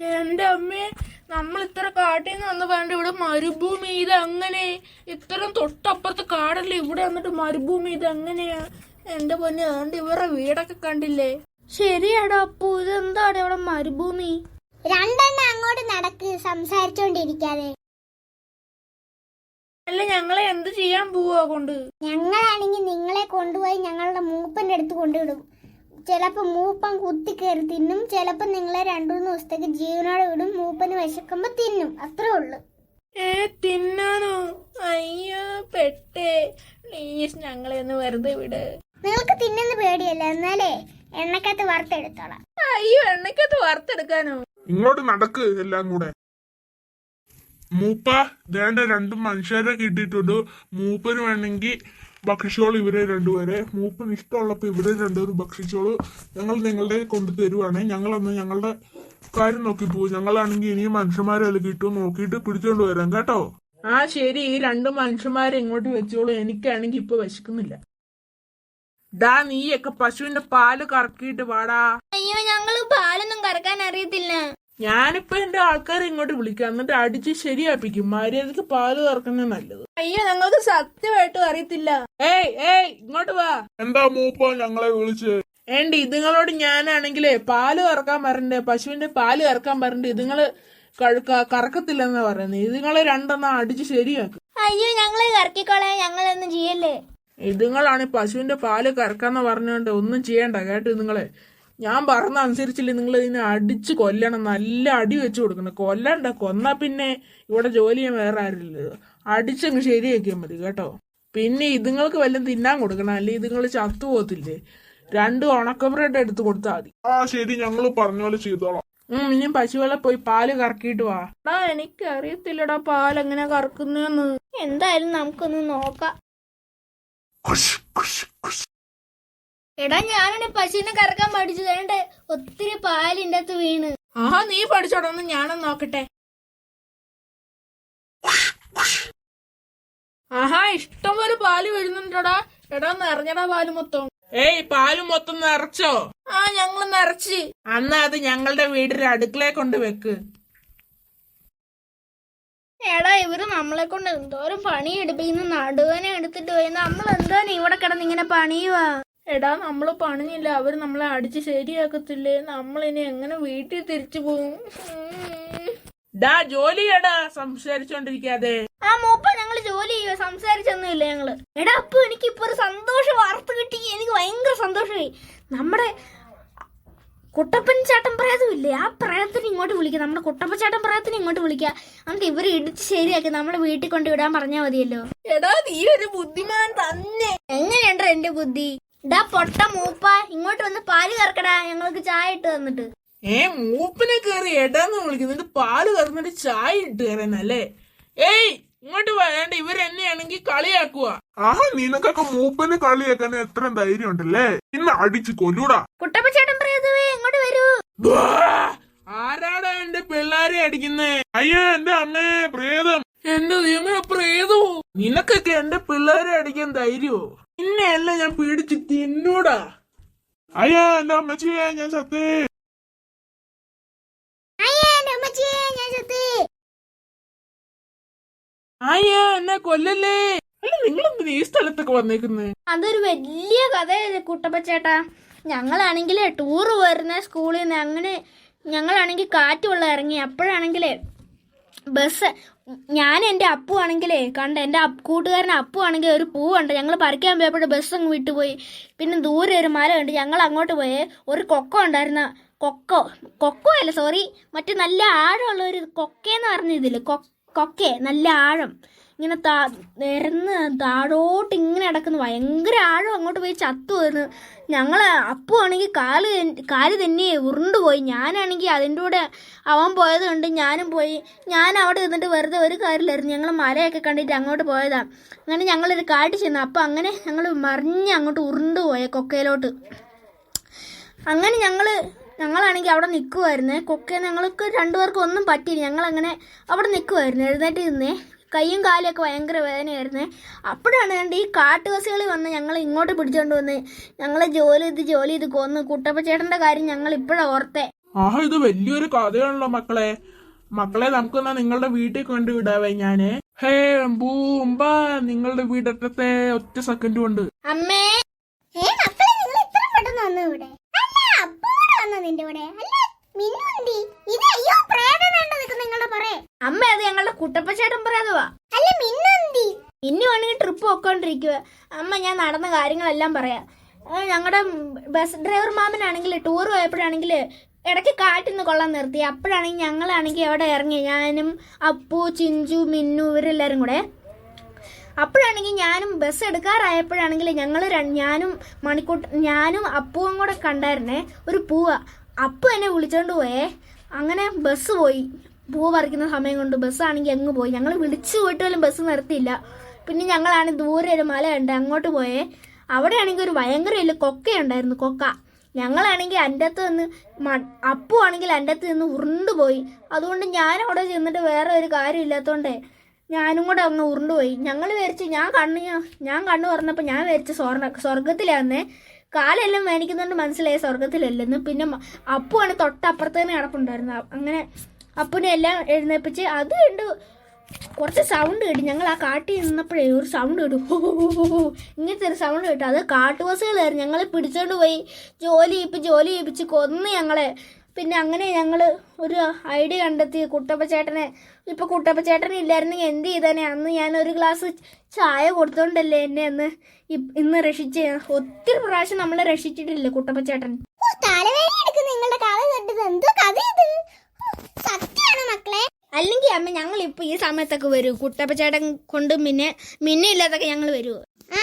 എന്റെ അമ്മേ, നമ്മൾ ഇത്ര കാട്ടിൽ നിന്ന് വന്ന് പറഞ്ഞിട്ട് ഇവിടെ മരുഭൂമി ഇത് അങ്ങനെ ഇത്രയും തൊട്ടപ്പുറത്ത് കാടല്ലേ, ഇവിടെ വന്നിട്ട് മരുഭൂമി ഇത് എങ്ങനെയാ? എന്റെ പൊന്നെ, അതുകൊണ്ട് ഇവരുടെ വീടൊക്കെ കണ്ടില്ലേ? ശരിയാടാ അപ്പു, ഇതെന്താണ് ഇവിടെ മരുഭൂമി? രണ്ടെണ്ണം അങ്ങോട്ട് നടക്ക്, സംസാരിച്ചോണ്ടിരിക്കാതെ. അല്ല, ഞങ്ങളെ എന്ത് ചെയ്യാൻ പോവാ കൊണ്ട്? ഞങ്ങളാണെങ്കിൽ നിങ്ങളെ കൊണ്ടുപോയി ഞങ്ങളുടെ മൂപ്പന്റെ അടുത്ത് കൊണ്ടുവിടും. ചിലപ്പോ മൂപ്പൻ കുത്തി കയറി തിന്നും, ചിലപ്പോ നിങ്ങളെ 2-3 ദിവസത്തേക്ക് ജീവനോടെ വിടും. മൂപ്പന് വിശക്കുമ്പോ തിന്നും, അത്രേ ഉള്ളു. തിന്നാനോ? അയ്യോ പെട്ടേ, പ്ലീസ് ഞങ്ങളെ ഒന്ന് വെറുതെ വിട്. നിങ്ങൾക്ക് തിന്നുന്ന പേടിയല്ല, എന്നാലേ എണ്ണക്കകത്ത് വറുത്തെടുത്തോളാം. അയ്യോ, എണ്ണക്കകത്ത് വറുത്തെടുക്കാനോ? ഇങ്ങോട്ട് നടക്ക് എല്ലാം കൂടെ. മൂപ്പ വേണ്ട 2 മനുഷ്യരെ കിട്ടിയിട്ടുണ്ട്. മൂപ്പന് വേണമെങ്കിൽ ഭക്ഷിച്ചോളൂ ഇവരെ 2 പേരെ. മൂപ്പന് ഇഷ്ടമുള്ളപ്പോ ഇവരെ 2 പേരും ഭക്ഷിച്ചോളൂ. ഞങ്ങൾ നിങ്ങളുടെ കൊണ്ട് തരുവാണേ. ഞങ്ങളന്ന് ഞങ്ങളുടെ കാര്യം നോക്കി പോകും. ഞങ്ങളാണെങ്കിൽ ഇനിയും മനുഷ്യന്മാരെ അല്ല കിട്ടും, നോക്കിയിട്ട് പിടിച്ചോണ്ട് വരാം കേട്ടോ. ആ ശരി, ഈ 2 മനുഷ്യന്മാരെ ഇങ്ങോട്ട് വെച്ചോളൂ. എനിക്കാണെങ്കിൽ ഇപ്പൊ വിശക്കുന്നില്ല. ഡാ, നീയൊക്കെ പശുവിന്റെ പാല് കറക്കിയിട്ട് വാടാ. അയ്യോ, ഞങ്ങള് പാലൊന്നും കറക്കാൻ അറിയത്തില്ല. ഞാനിപ്പോ എന്റെ ആൾക്കാരെ ഇങ്ങോട്ട് വിളിക്കാം, എന്നിട്ട് അടിച്ച് ശരിയാപ്പിക്കും. മര്യാദക്ക് പാല് കറക്കുന്നത് നല്ലത്. അയ്യോ, ഞങ്ങൾക്ക് സത്യമായിട്ടും അറിയത്തില്ല. ഏയ് ഇങ്ങോട്ട് വാ. എന്താ മൂപ്പ ഞങ്ങളെ വിളിച്ച്? ഇതുങ്ങളോട് ഞാനാണെങ്കിലേ പാല് കറക്കാൻ പറഞ്ഞേ, പശുവിന്റെ പാല് കറക്കാൻ പറഞ്ഞിട്ട് ഇതുങ്ങള് കറക്കത്തില്ലെന്നാ പറയുന്നത്. ഇതുങ്ങളെ 2 അടിച്ച് ശരിയാക്കും. അയ്യോ, ഞങ്ങളെ കറക്കിക്കോളെ, ഞങ്ങളൊന്നും ചെയ്യല്ലേ. ഇതുങ്ങളാണ് പശുവിന്റെ പാല് കറക്കാന്ന് പറഞ്ഞോണ്ട് ഒന്നും ചെയ്യണ്ട കേട്ടോ. നിങ്ങളെ ഞാൻ പറഞ്ഞ അനുസരിച്ചില്ലേ, നിങ്ങൾ ഇതിനെ അടിച്ച് കൊല്ലണം, നല്ല അടി വെച്ച് കൊടുക്കണം. കൊല്ലണ്ട, കൊന്നാ പിന്നെ ഇവിടെ ജോലി ചെയ്യാൻ വേറെ ആരില്ലല്ലോ. അടിച്ചങ്ങ് ശരിയാക്കിയാൽ മതി കേട്ടോ. പിന്നെ ഇതുങ്ങൾക്ക് വല്ലതും തിന്നാൻ കൊടുക്കണം, അല്ലെങ്കിൽ ഇതുങ്ങൾ ചത്തുപോകത്തില്ലേ. 2 ഉണക്ക ബ്രെഡ് എടുത്ത് കൊടുത്താൽ മതി. ആ ശരി, ഞങ്ങൾ പറഞ്ഞ പോലെ ചെയ്തോളാം. ഇനിയും പശുവെള്ളം പോയി പാല് കറക്കിയിട്ട് വാ. എനിക്ക് അറിയത്തില്ലടാ പാൽ എങ്ങനെ കറക്കുന്നേന്ന്. എന്തായാലും നമുക്കൊന്ന് നോക്കാം. എടാ, ഞാനാണ് പശുവിനെ കറക്കാൻ പഠിച്ചത്. വേണ്ടേ, ഒത്തിരി പാലിന്റെ അകത്ത് വീണ്. നീ പഠിച്ചോടൊന്ന് ഞാനൊന്ന് നോക്കട്ടെ. ഇഷ്ടംപോലെ പാല് വരുന്നുണ്ടോടാ. എടാ, നിറഞ്ഞടാ പാല് മൊത്തം. പാല് മൊത്തം നിറച്ചോ? ഞങ്ങള് നിറച്ച്. അന്ന് അത് ഞങ്ങളുടെ വീടിന്റെ അടുക്കളയെ കൊണ്ട് വെക്ക്. എടാ, ഇവര് നമ്മളെ കൊണ്ട് എന്തോരം പണി എടുപ്പിക്കുന്ന. നടുവനെ എടുത്തിട്ട് പോയി നമ്മൾ എന്തോരം ഇവിടെ കിടന്ന് ഇങ്ങനെ പണിയുവാ. എടാ, നമ്മള് പണിഞ്ഞില്ല, അവര് നമ്മളെ അടിച്ച് ശരിയാക്കത്തില്ലേ. നമ്മളിനി എങ്ങനെ വീട്ടിൽ തിരിച്ചു പോകും? ജോലിയാടാ, സംസാരിച്ചോണ്ടിരിക്കാതെ. മൂപ്പ ഞങ്ങള് ജോലി ചെയ്യുക, സംസാരിച്ചൊന്നുമില്ല ഞങ്ങള്. എടാ അപ്പൊ എനിക്കിപ്പോ ഒരു സന്തോഷ വാർത്ത കിട്ടി. എനിക്ക് ഭയങ്കര സന്തോഷമായി. നമ്മുടെ കുട്ടപ്പൻ ചേട്ടൻ പ്രേതമില്ലേ, ആ പ്രേതത്തിന് ഇങ്ങോട്ട് വിളിക്കുക. നമ്മുടെ കുട്ടപ്പൻ ചേട്ടൻ പ്രേതത്തിന് ഇങ്ങോട്ട് വിളിക്കുക. എന്നിട്ട് ഇവര് ഇടിച്ച് ശരിയാക്കി നമ്മുടെ വീട്ടിൽ കൊണ്ട് വിടാൻ പറഞ്ഞാൽ മതിയല്ലോ. എടാ, നീ ഒരു ബുദ്ധിമാൻ തന്നെ. എങ്ങനെയുണ്ടോ എന്റെ ബുദ്ധി? ഇതാ പൊട്ട മൂപ്പ, ഇങ്ങോട്ട് വന്ന് പാല് കറക്കടാ, ഞങ്ങൾക്ക് ചായ ഇട്ട് തന്നിട്ട്. മൂപ്പിനെ കയറി എടാന്ന് വിളിക്കുന്നുണ്ട്, പാല് കറന്നിട്ട് ചായ ഇട്ട് കയറാനല്ലേ? ഇങ്ങോട്ട് വേണ്ട, ഇവരെന്നെയാണെങ്കിൽ കളിയാക്കുക. നിനക്കൊക്കെ മൂപ്പന് കളിയാക്കാൻ എത്ര ധൈര്യം ഉണ്ടല്ലേ? ഇന്ന് അടിച്ച് കൊല്ലൂടാ. കുട്ടപ്പച്ചേട്ടൻ പ്രേതവേ, ഇങ്ങോട്ട് വരൂ. ആരാടാ എന്റെ പിള്ളേരെ അടിക്കുന്നേ? അയ്യോ, എന്റെ അമ്മേ, പ്രേതം. എന്റെ ദൈവമേ, പ്രേതോ? നിനക്കൊക്കെ എന്റെ പിള്ളേരെ അടിക്കാൻ ധൈര്യമോ? നിന്നെയല്ല ഞാൻ പിടിച്ച് തിന്നൂടാ. അയ്യോ, എന്റെ അമ്മച്ചിയെ, ഞാൻ സത്തേ. എന്നെ കൊല്ലല്ലേ. അല്ല, നിങ്ങളെന്തിനാ ഈ സ്ഥലത്തൊക്കെ വന്നേക്കുന്നേ? അതൊരു വലിയ കഥയല്ലേ കുട്ടപ്പച്ചേട്ടാ. ഞങ്ങളാണെങ്കിലേ ടൂറ് വരുന്ന സ്കൂളിൽ നിന്ന്, അങ്ങനെ ഞങ്ങളാണെങ്കിൽ കാറ്റുള്ള ഇറങ്ങി. അപ്പോഴാണെങ്കിലേ ബസ്, ഞാൻ എൻ്റെ അപ്പു ആണെങ്കിലേ കണ്ട, എൻ്റെ കൂട്ടുകാരൻ അപ്പു ആണെങ്കിൽ ഒരു പൂ കണ്ട്. ഞങ്ങൾ പറിക്കാൻ പോയപ്പോഴും ബസ് അങ്ങ് വിട്ടുപോയി. പിന്നെ ദൂരെ ഒരു മല കണ്ട്. ഞങ്ങൾ അങ്ങോട്ട് പോയേ, ഒരു കൊക്കോ ഉണ്ടായിരുന്ന, കൊക്കോ അല്ല സോറി, മറ്റു നല്ല ആഴമുള്ള ഒരു കൊക്കയെന്ന് പറഞ്ഞതില്ലേ, കൊക്കെ നല്ല ആഴം, ഇങ്ങനെ നിരന്ന് താഴോട്ട് ഇങ്ങനെ കിടക്കുന്നു, ഭയങ്കര ആഴം. അങ്ങോട്ട് പോയി ചത്തു വരുന്നു. ഞങ്ങൾ അപ്പു ആണെങ്കിൽ കാല് തന്നെ ഉരുണ്ടുപോയി. ഞാനാണെങ്കിൽ അതിൻ്റെ കൂടെ അവൻ പോയത് കണ്ട് ഞാനും പോയി. ഞാൻ അവിടെ നിന്നിട്ട് വെറുതെ ഒരു കാര്യമില്ലായിരുന്നു. ഞങ്ങൾ മലയൊക്കെ കണ്ടിട്ട് അങ്ങോട്ട് പോയതാ. അങ്ങനെ ഞങ്ങളൊരു കാട്ടിൽ ചെന്നു. അപ്പം അങ്ങനെ ഞങ്ങൾ മറിഞ്ഞ് അങ്ങോട്ട് ഉരുണ്ടുപോയ കൊക്കയിലോട്ട്. അങ്ങനെ ഞങ്ങളാണെങ്കിൽ അവിടെ നിൽക്കുമായിരുന്നേ. കൊക്കെ ഞങ്ങൾക്ക് 2 പേർക്കും ഒന്നും പറ്റിയില്ല. ഞങ്ങളങ്ങനെ അവിടെ നിൽക്കുമായിരുന്നു. എഴുന്നേറ്റ് നിന്നേ, കയ്യും കാലൊക്കെ ഭയങ്കര വേദനയായിരുന്നേ. അപ്പോഴാണ് കണ്ട് ഈ കാട്ടുവാസികൾ വന്ന് ഞങ്ങൾ ഇങ്ങോട്ട് പിടിച്ചോണ്ട് വന്ന് ഞങ്ങളെ ജോലി ചെയ്ത് കൊന്ന്. കുട്ടപ്പച്ചേട്ടൻ്റെ കാര്യം ഞങ്ങൾ ഇപ്പോഴാണ് ഓർത്തേ. ആഹാ ഇത് വലിയൊരു കഥയാണല്ലോ മക്കളെ. മക്കളെ നമുക്കെന്നാ നിങ്ങളുടെ വീട്ടിൽ കൊണ്ടുവിടാവേ ഞാന്. ഹേ ബൂമ്പ, നിങ്ങളുടെ വീടത്തെ ഒറ്റ സെക്കൻഡ് കൊണ്ട്. അമ്മേ മക്കളെ നിങ്ങൾ ഇത്ര പെട്ടെന്ന് വന്നു ഇവിടെ? അല്ല അപ്പു കൂടെ വന്നോ നിന്റെ കൂടെ? അല്ല മിന്നുണ്ടി ഇത് അയ്യോ പ്രേതനാണ്ടോ നിങ്ങളുടെ പറയേ? അമ്മ അത് ഞങ്ങളുടെ കുട്ടപ്പച്ചേട്ടൻ പറയാതുവാ. അല്ല മിന്നുണ്ടി ഇന്നുവാണെങ്കിൽ ട്രിപ്പ് പോയിക്കൊണ്ടിരിക്കുക. അമ്മ ഞാൻ നടന്ന കാര്യങ്ങളെല്ലാം പറയാം. ഞങ്ങളുടെ ബസ് ഡ്രൈവർ മാമനാണെങ്കിൽ ടൂർ പോയപ്പോഴാണെങ്കിൽ ഇടയ്ക്ക് കാറ്റിൽ നിന്ന് കൊള്ളാൻ നിർത്തി. അപ്പോഴാണെങ്കിൽ ഞങ്ങളാണെങ്കിൽ അവിടെ ഇറങ്ങി, ഞാനും അപ്പു, ചിഞ്ചു, മിന്നു ഇവരെല്ലാവരും കൂടെ. അപ്പോഴാണെങ്കിൽ ഞാനും ബസ് എടുക്കാറായപ്പോഴാണെങ്കിൽ ഞാനും അപ്പുവും കൂടെ കണ്ടായിരുന്നേ ഒരു പൂവ. അപ്പു എന്നെ വിളിച്ചോണ്ട് പോയേ. അങ്ങനെ ബസ് പോയി. പൂവ് പറിക്കുന്ന സമയം കൊണ്ട് ബസ്സാണെങ്കിൽ അങ്ങ് പോയി. ഞങ്ങൾ വിളിച്ചു പോയിട്ട് പോലും ബസ് നിർത്തിയില്ല. പിന്നെ ഞങ്ങളാണ് ദൂരെ ഒരു മലയുണ്ട് അങ്ങോട്ട് പോയേ. അവിടെയാണെങ്കിൽ ഒരു ഭയങ്കര വലിയ കൊക്കയുണ്ടായിരുന്നു, കൊക്ക. ഞങ്ങളാണെങ്കിൽ എൻ്റെ അകത്ത് നിന്ന് അപ്പു ആണെങ്കിൽ എൻ്റെ അകത്ത് നിന്ന് ഉരുണ്ടുപോയി. അതുകൊണ്ട് ഞാൻ അവിടെ ചെന്നിട്ട് വേറെ ഒരു കാര്യം ഇല്ലാത്തതുകൊണ്ടേ ഞാനും കൂടെ അങ്ങ് ഉരുണ്ടുപോയി. ഞങ്ങൾ വിചാരിച്ച് ഞാൻ കണ്ണു തുറന്നപ്പോൾ ഞാൻ വിചാരിച്ച സ്വർഗത്തിലാന്നേ. കാലെല്ലാം വേനിക്കുന്നുണ്ട് മനസ്സിലായി സ്വർഗത്തിലല്ലെന്ന്. പിന്നെ അപ്പുവാണ് തൊട്ടപ്പുറത്ത് തന്നെ കിടപ്പുണ്ടായിരുന്നു. അങ്ങനെ അപ്പുനെ എല്ലാം എഴുന്നേപ്പിച്ച് അത് കണ്ട് കുറച്ച് സൗണ്ട് കേട്ടു. ഞങ്ങൾ ആ കാട്ടിൽ നിന്നപ്പോഴേ ഒരു സൗണ്ട് കേട്ടു, ഇങ്ങനത്തെ ഒരു സൗണ്ട് കേട്ടു. അത് കാട്ടുബസ്സുകളായിരുന്നു. ഞങ്ങളെ പിടിച്ചോണ്ട് പോയി ജോലി ചെയ്യിപ്പിച്ച് കൊന്ന് ഞങ്ങളെ. പിന്നെ അങ്ങനെ ഞങ്ങൾ ഒരു ഐഡിയ കണ്ടെത്തി കുട്ടപ്പച്ചേട്ടനെ. ഇപ്പൊ കുട്ടപ്പച്ചേട്ടനെ ഇല്ലായിരുന്നെങ്കിൽ എന്ത് ചെയ്തേനെ? അന്ന് ഞാൻ ഒരു ഗ്ലാസ് ചായ കൊടുത്തോണ്ടല്ലേ എന്നെ ഇന്ന് രക്ഷിച്ച്. ഒത്തിരി പ്രാവശ്യം നമ്മളെ രക്ഷിച്ചിട്ടില്ലേ കുട്ടപ്പച്ചേട്ടൻ. തലവേദന എടുക്കുന്ന നിങ്ങളുടെ കഥ കേട്ടത് എന്തോ കഥ ഇത്? സത്യമാണ് മക്കളെ? അല്ലെങ്കിൽ അമ്മ ഞങ്ങൾ ഇപ്പൊ ഈ സമയത്തൊക്കെ വരൂ. കുട്ടപ്പച്ചേട്ടൻ കൊണ്ട് മിന്നെ ഇല്ലാതൊക്കെ ഞങ്ങൾ വരുമോ?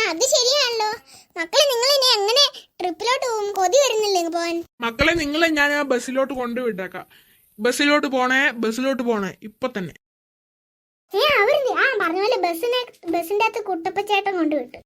അത് ശരിയാണല്ലോ. മക്കളെ നിങ്ങൾ ഇനി എങ്ങനെ ട്രിപ്പിലോട്ട് പോകും? കൊതി വരുന്നില്ലേ പോവാൻ? മക്കളെ നിങ്ങളെ ഞാൻ ആ ബസ്സിലോട്ട് കൊണ്ടുവിട്ടേക്കാം. ബസ്സിലോട്ട് പോണേ ഇപ്പൊ തന്നെ. പറഞ്ഞ പോലെ ബസ്സിന്റെ അകത്ത് കുട്ടപ്പച്ചേട്ടൻ കൊണ്ടുവിട്ടു.